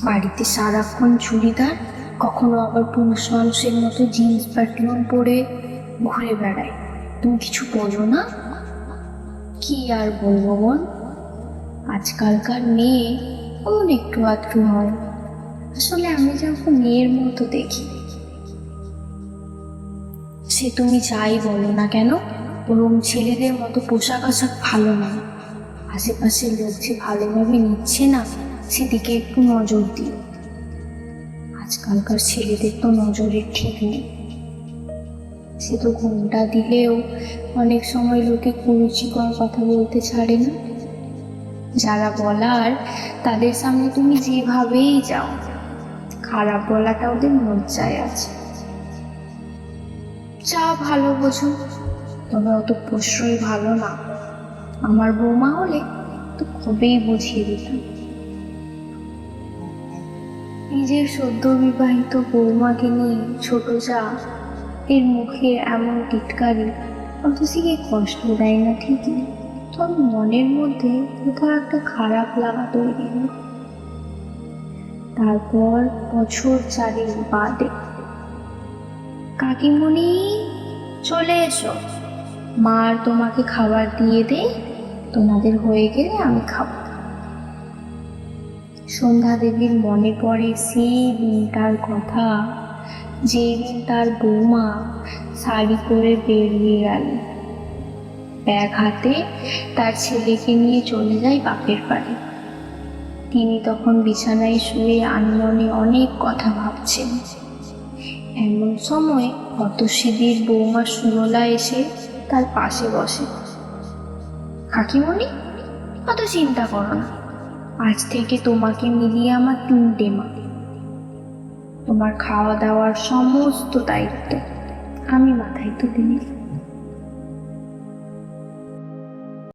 বাড়িতে সারাক্ষণ চুড়িদার, কখনো আবার পুরুষ মানুষের মতো জিন্স প্যান্ট পরে ঘুরে বেড়ায়। তুমি কিছু বোঝো না? কি আর বলবো বোন, আজকালকার মেয়ে অমন একটু আধটু হয়। আসলে আমি যখন মেয়ের মতো দেখি, সে তুমি যাই বলো না কেন, ওরম ছেলেদের মতো পোশাক আশাক ভালো না। আশেপাশের লোক যে ভালোভাবে নিচ্ছে না, সেদিকে একটু নজর দিও। আজকালকার ছেলেদের তো নজরের ঠিক নেই। সে তো ঘুমটা দিলেও অনেক সময় লোকে কুরুচিকর কথা বলতে ছাড়ে না। যারা বলার তাদের সামনে তুমি যেভাবেই যাও, খারাপ বলাটা ওদের লজ্জায় আছে। যা ভালো বোঝো, তবে অত প্রশ্রয় ভালো না। আমার বৌমা হলে তো কবেই বুঝিয়ে দিতাম। নিজের সদ্য বিবাহিত বৌমাকে নিয়ে ছোট যা এর মুখে এমন টিটকারি অথচিকে কষ্ট দেয় না ঠিকই, তবে মনের মধ্যে কোথাও একটা খারাপ লাগা তৈরি হয়। তারপর বছর 4 বাদে, কাকিমণি চলে এসো, মা আর তোমাকে খাবার দিয়ে দে, তোমাদের হয়ে গেলে আমি খাবো। সন্ধ্যা দেবীর মনে পড়ে সেই দিনটার কথা, যেই দিন তার বৌমা শাড়ি পরে বেরিয়ে গেল, ব্যাগ হাতে তার ছেলেকে নিয়ে চলে যায় বাপের বাড়ি। তিনি তখন বিছানায় শুয়ে আনমনে অনেক কথা ভাবছেন। এমন সময় হতশিবির বৌমা সুরলা এসে তার পাশে বসে। কাকিমণি, অত চিন্তা করো না, আজ থেকে তোমাকে মিলিয়ে আমার 3টে মা। তোমার খাওয়া দাওয়ার সমস্ত দায়িত্ব আমি মাথায় তুলে নিই।